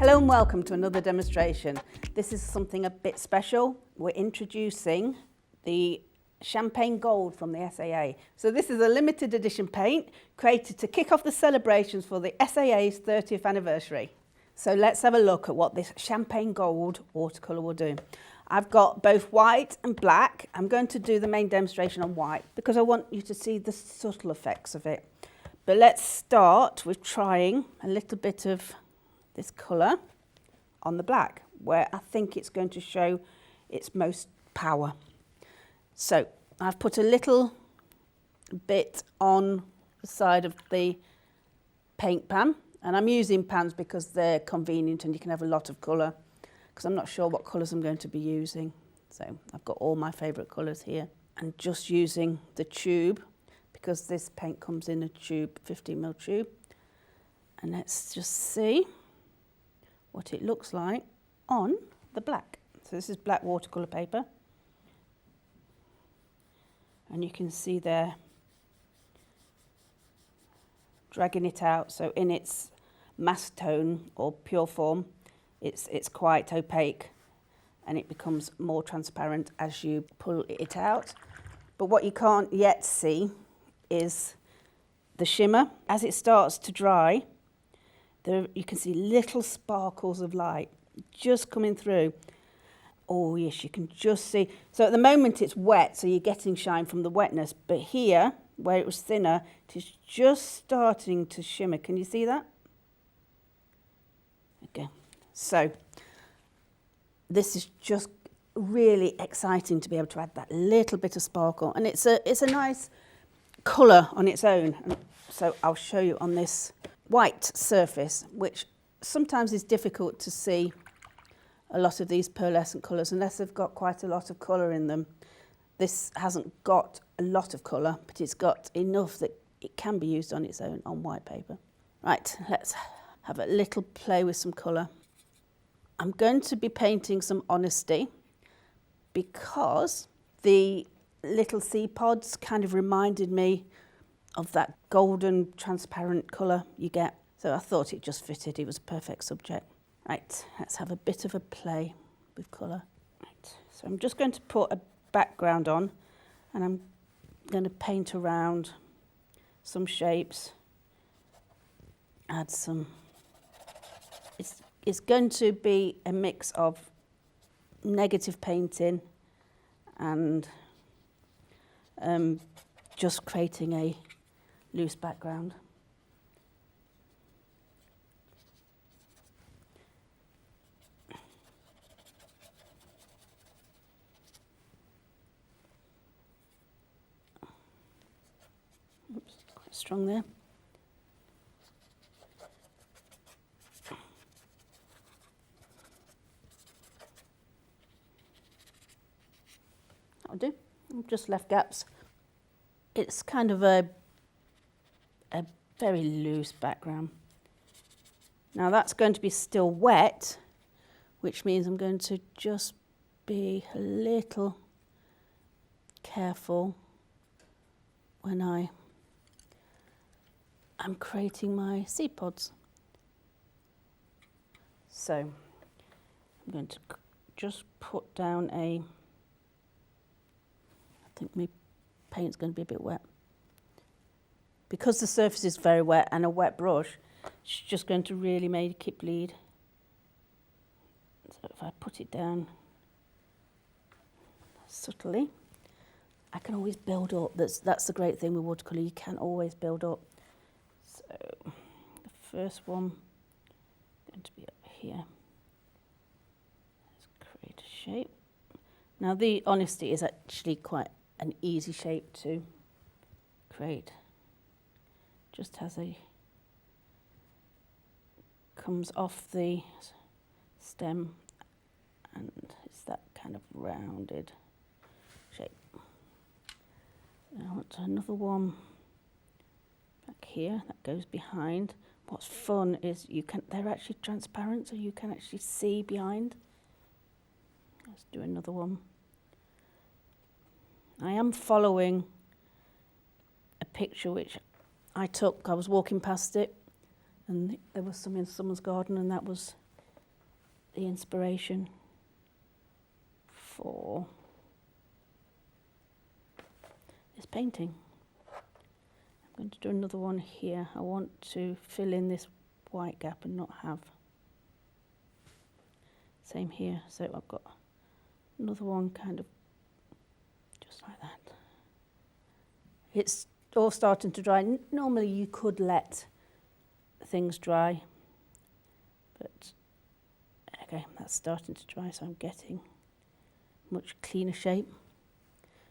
Hello and welcome to another demonstration. This is something a bit special. We're introducing the Champagne Gold from the SAA. So this is a limited edition paint created to kick off the celebrations for the SAA's 30th anniversary. So let's have a look at what this Champagne Gold watercolour will do. I've got both white and black. I'm going to do the main demonstration on white because I want you to see the subtle effects of it. But let's start with trying a little bit of this colour on the black, where I think it's going to show its most power. So I've put a little bit on the side of the paint pan, and I'm using pans because they're convenient and you can have a lot of colour, because I'm not sure what colours I'm going to be using. So I've got all my favourite colours here, and just using the tube because this paint comes in a tube, 15mm tube. And let's just see what it looks like on the black. So this is black watercolour paper. And you can see there, dragging it out. So in its mass tone or pure form, it's quite opaque and it becomes more transparent as you pull it out. But what you can't yet see is the shimmer. As it starts to dry, there you can see little sparkles of light just coming through. Oh yes, you can just see. So at the moment it's wet, so you're getting shine from the wetness. But here, where it was thinner, it is just starting to shimmer. Can you see that? Okay. So this is just really exciting to be able to add that little bit of sparkle. And it's a nice colour on its own. And so I'll show you on this white surface, which sometimes is difficult to see a lot of these pearlescent colours unless they've got quite a lot of colour in them. This hasn't got a lot of colour, but it's got enough that it can be used on its own on white paper. Right, let's have a little play with some colour. I'm going to be painting some Honesty because the little sea pods kind of reminded me of that golden transparent colour you get. So I thought it just fitted, it was a perfect subject. Right, let's have a bit of a play with colour. Right, so I'm just going to put a background on and I'm going to paint around some shapes, add some. It's going to be a mix of negative painting and just creating a loose background. Oops, quite strong there. That'll do. I've just left gaps. It's kind of a very loose background. Now that's going to be still wet, which means I'm going to just be a little careful when I'm creating my seed pods. So I'm going to just put down I think my paint's going to be a bit wet. Because the surface is very wet and a wet brush, it's just going to really make it bleed. So if I put it down subtly, I can always build up. That's the great thing with watercolour, you can always build up. So the first one is going to be up here. Let's create a shape. Now the Honesty is actually quite an easy shape to create. Just has comes off the stem and it's that kind of rounded shape. Now I want another one back here that goes behind. What's fun is they're actually transparent, so you can actually see behind. Let's do another one. I am following a picture which I took. I was walking past it and there was some in someone's garden and that was the inspiration for this painting. I'm going to do another one here. I want to fill in this white gap and not have, same here, so I've got another one kind of just like that. It's all starting to dry. Normally you could let things dry, but okay, that's starting to dry, so I'm getting much cleaner shape.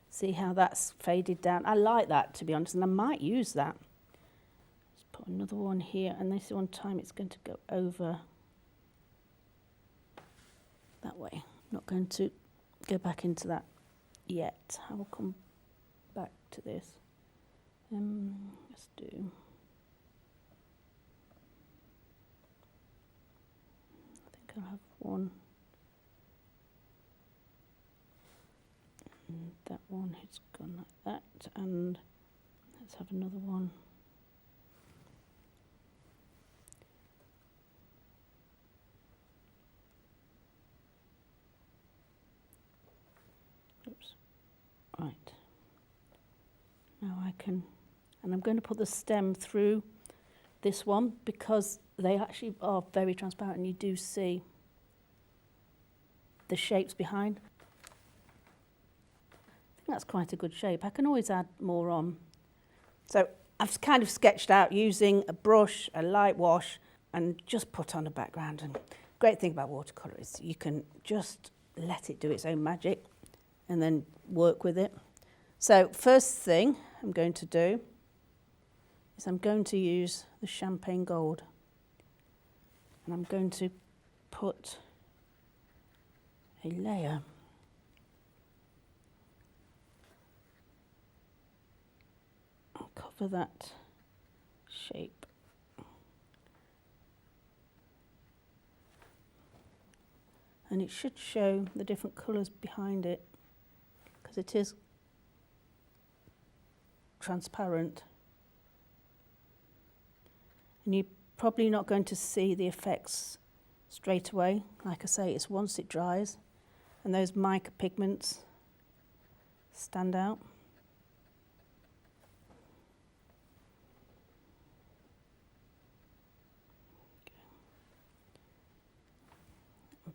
See how that's faded down? I like that, to be honest, and I might use that. Let's put another one here, and this one time it's going to go over that way. I'm not going to go back into that yet. I will come back to this. Let's do. I think I'll have one. And that one has gone like that, and let's have another one. Oops. Right. Now I can, and I'm going to put the stem through this one because they actually are very transparent and you do see the shapes behind. I think that's quite a good shape. I can always add more on. So I've kind of sketched out using a brush, a light wash, and just put on a background. And the great thing about watercolour is you can just let it do its own magic and then work with it. So first thing I'm going to do is I'm going to use the champagne gold, and I'm going to put a layer and cover that shape. And it should show the different colours behind it because it is transparent. And you're probably not going to see the effects straight away. Like I say, it's once it dries and those mica pigments stand out.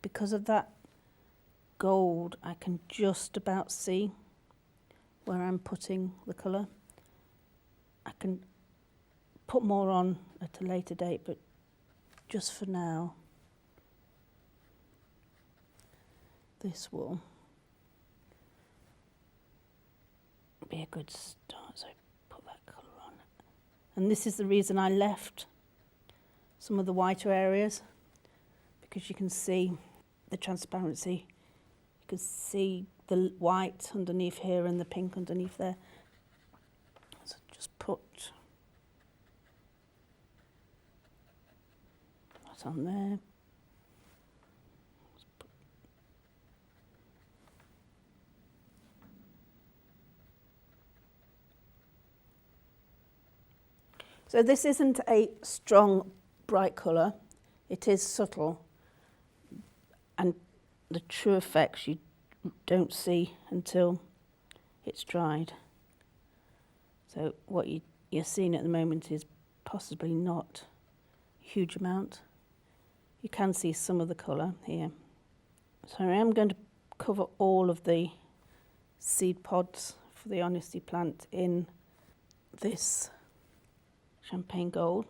Because of that gold, I can just about see where I'm putting the colour. I can put more on at a later date, but just for now, this will be a good start. So put that colour on. And this is the reason I left some of the whiter areas, because you can see the transparency. You can see the white underneath here and the pink underneath there. So just put that on there. So this isn't a strong, bright colour. It is subtle, and the true effects you don't see until it's dried. So what you're seeing at the moment is possibly not a huge amount. You can see some of the colour here. So I am going to cover all of the seed pods for the Honesty plant in this champagne gold,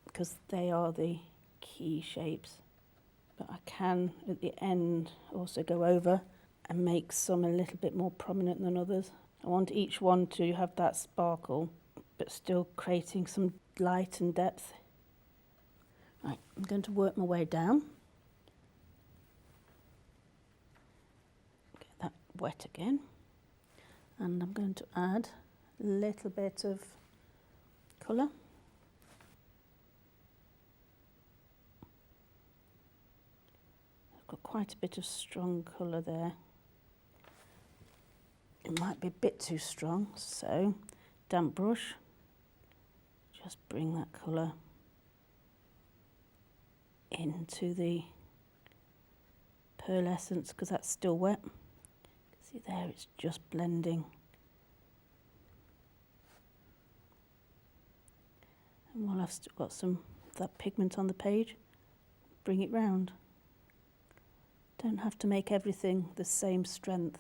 because they are the key shapes. But I can at the end also go over and make some a little bit more prominent than others. I want each one to have that sparkle but still creating some light and depth. Right, I'm going to work my way down. Get that wet again. And I'm going to add a little bit of colour. I've got quite a bit of strong colour there. It might be a bit too strong, so damp brush, just bring that colour into the pearlescent because that's still wet. See there, it's just blending. And while I've still got some of that pigment on the page, bring it round. Don't have to make everything the same strength.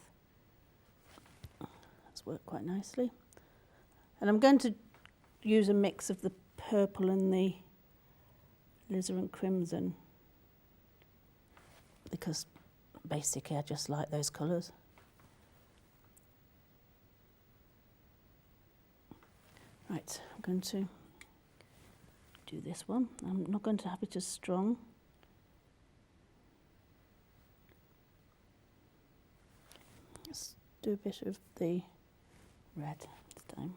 That's worked quite nicely. And I'm going to use a mix of the purple and the alizarin crimson because basically I just like those colours. Right, I'm going to do this one. I'm not going to have it as strong. Let's do a bit of the red this time.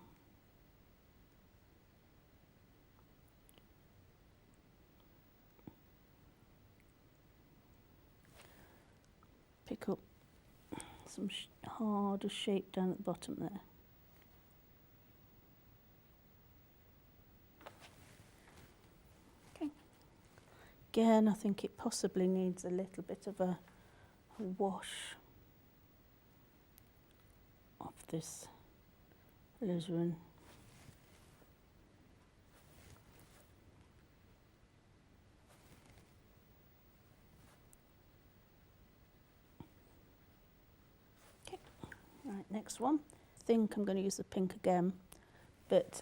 Pick up some harder shape down at the bottom there. Okay. Again, I think it possibly needs a little bit of a wash of this alizarin. Right, next one. I think I'm going to use the pink again, but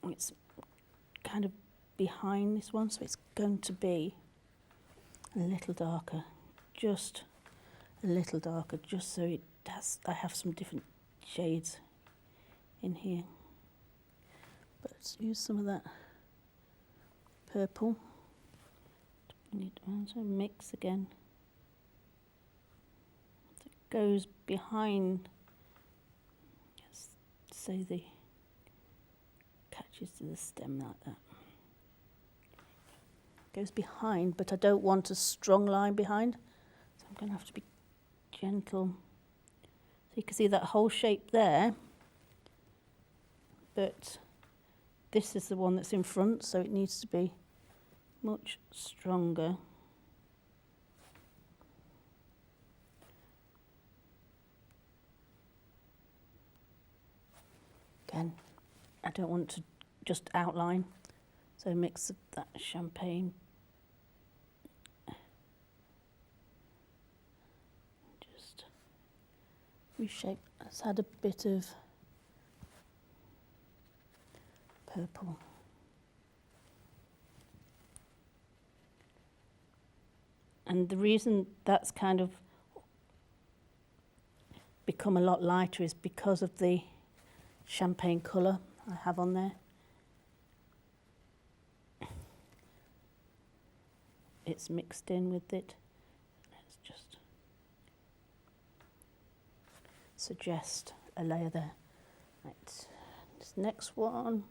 it's kind of behind this one, so it's going to be a little darker, just a little darker, just so it does. I have some different shades in here. But let's use some of that purple. Need to mix again. It goes behind. So the catches to the stem like that. Goes behind, but I don't want a strong line behind, so I'm going to have to be gentle. So you can see that whole shape there, but this is the one that's in front, so it needs to be much stronger. Again, I don't want to just outline, so mix that champagne. Just reshape. Let's add a bit of purple. And the reason that's kind of become a lot lighter is because of the champagne colour I have on there. It's mixed in with it. Let's just suggest a layer there. Right, this next one.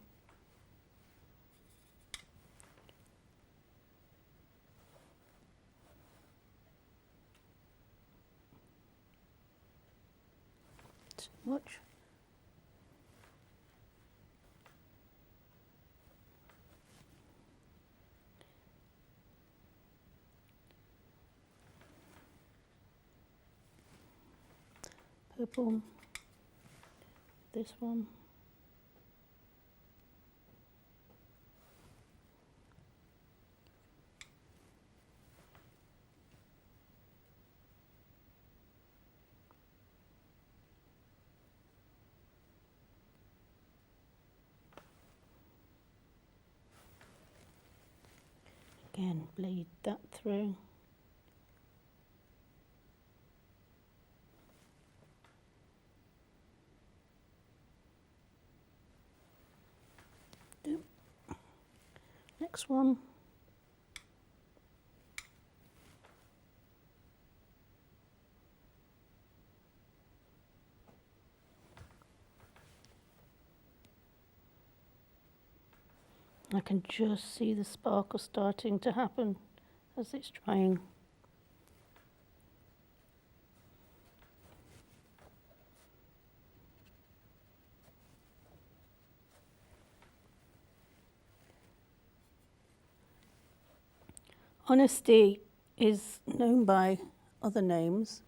Too much. Purple, this one. Again, bleed that through. Next one. I can just see the sparkle starting to happen as it's drying. Honesty is known by other names.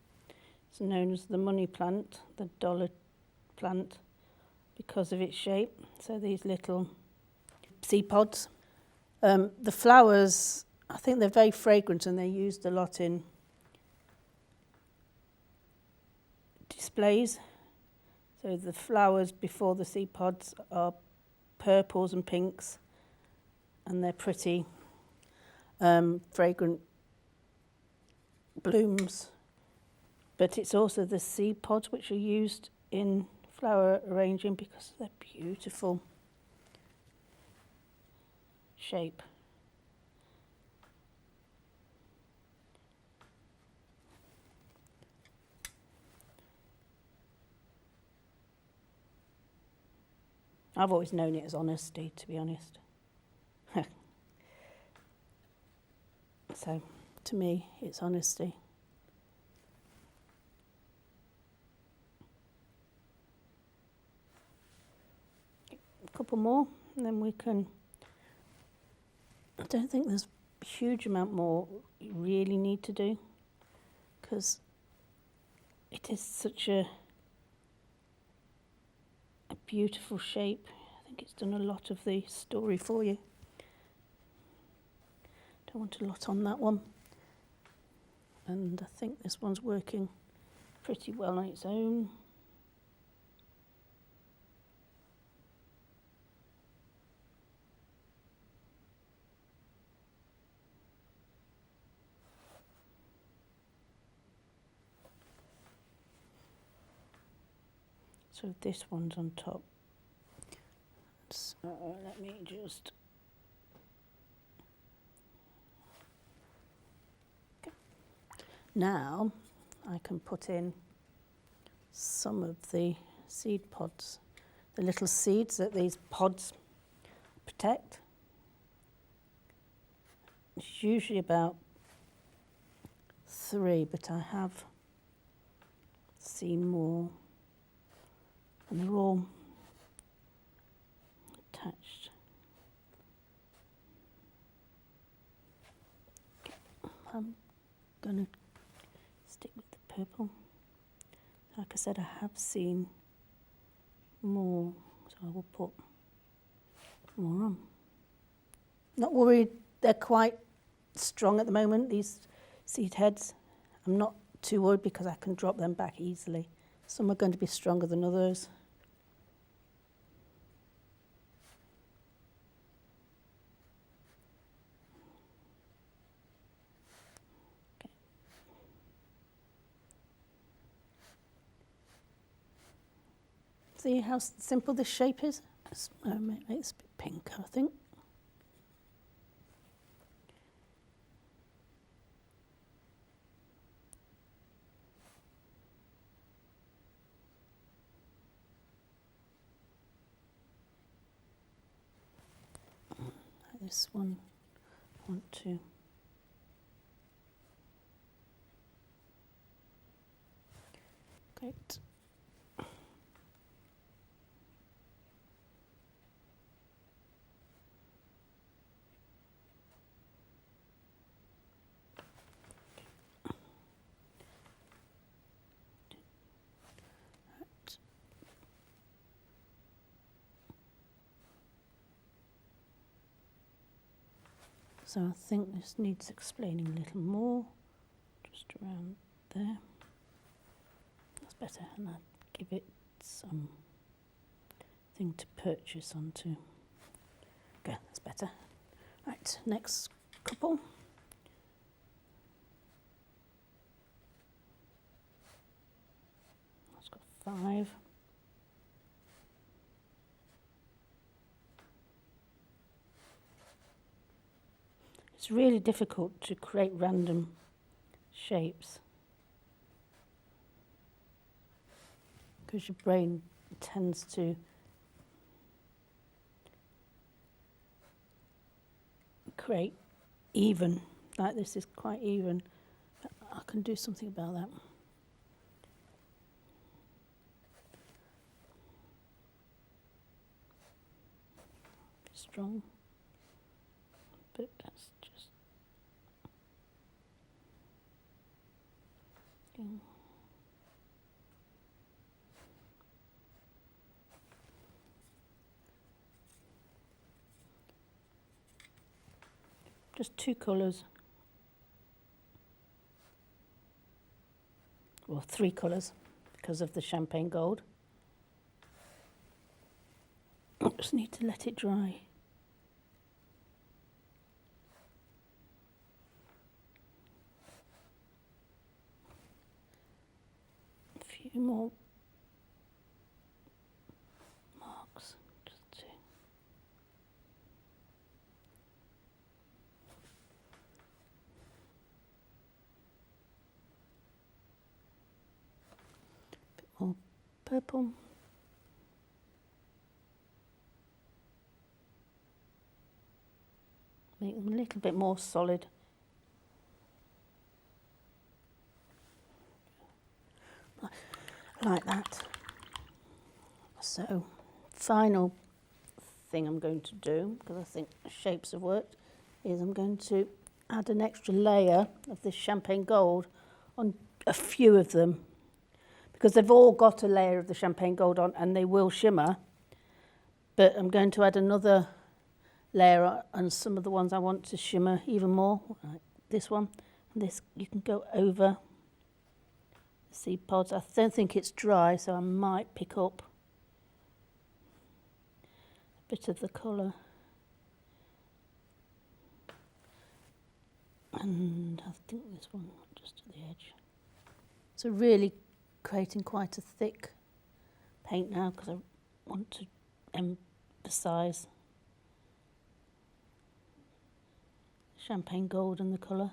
It's known as the money plant, the dollar plant, because of its shape. So these little seed pods. The flowers, I think they're very fragrant and they're used a lot in displays. So the flowers before the seed pods are purples and pinks, and they're pretty fragrant blooms. But it's also the seed pods which are used in flower arranging because of their beautiful shape. I've always known it as honesty, to be honest. So, to me, it's honesty. A couple more, and then we can... I don't think there's a huge amount more you really need to do, because it is such a beautiful shape. I think it's done a lot of the story for you. Don't want a lot on that one. And I think this one's working pretty well on its own. So this one's on top. So let me just... Okay. Now I can put in some of the seed pods, the little seeds that these pods protect. It's usually about 3, but I have seen more. And they're all attached. I'm going to stick with the purple. Like I said, I have seen more, so I will put more on. Not worried, they're quite strong at the moment, these seed heads. I'm not too worried because I can drop them back easily. Some are going to be stronger than others. See how simple this shape is? It's a bit pink, I think. Like this one, I want to. Great. So I think this needs explaining a little more, just around there. That's better, and I'll give it some thing to purchase onto. Okay, that's better. Right, next couple. That's got 5. It's really difficult to create random shapes because your brain tends to create even, like this is quite even, but I can do something about that. Strong, but that's just checking. Just 2 colours. Well, 3 colours because of the champagne gold. I just need to let it dry. A few more marks, just to. Bit more purple. Make them a little bit more solid. Like that. So, final thing I'm going to do, because I think the shapes have worked, is I'm going to add an extra layer of this champagne gold on a few of them, because they've all got a layer of the champagne gold on and they will shimmer, but I'm going to add another layer on some of the ones I want to shimmer even more, like this one, and this you can go over the seed pods. I don't think it's dry, so I might pick up a bit of the colour, and I think this one just at the edge. So really creating quite a thick paint now, because I want to emphasise champagne gold and the colour.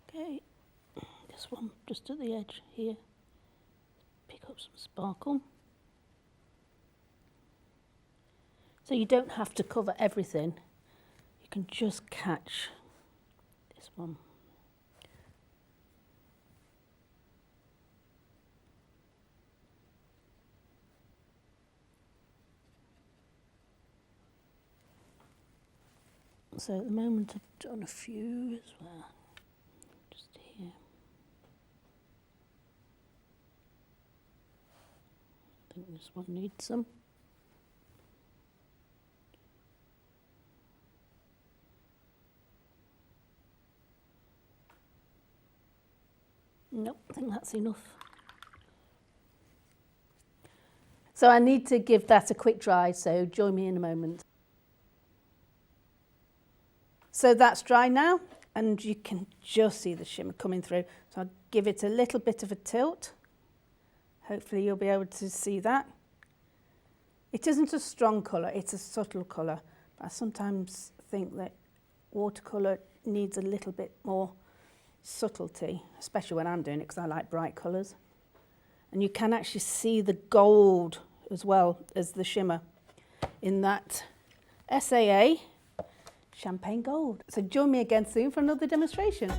Okay, this one just at the edge here. Pick up some sparkle. So you don't have to cover everything. You can just catch this one. So at the moment I've done a few as well, just here. I think this one needs some. Nope, I think that's enough. So I need to give that a quick dry, so join me in a moment. So that's dry now, and you can just see the shimmer coming through. So I'll give it a little bit of a tilt. Hopefully you'll be able to see that. It isn't a strong colour, it's a subtle colour. I sometimes think that watercolour needs a little bit more subtlety, especially when I'm doing it, because I like bright colours. And you can actually see the gold as well as the shimmer in that SAA Champagne Gold. So join me again soon for another demonstration.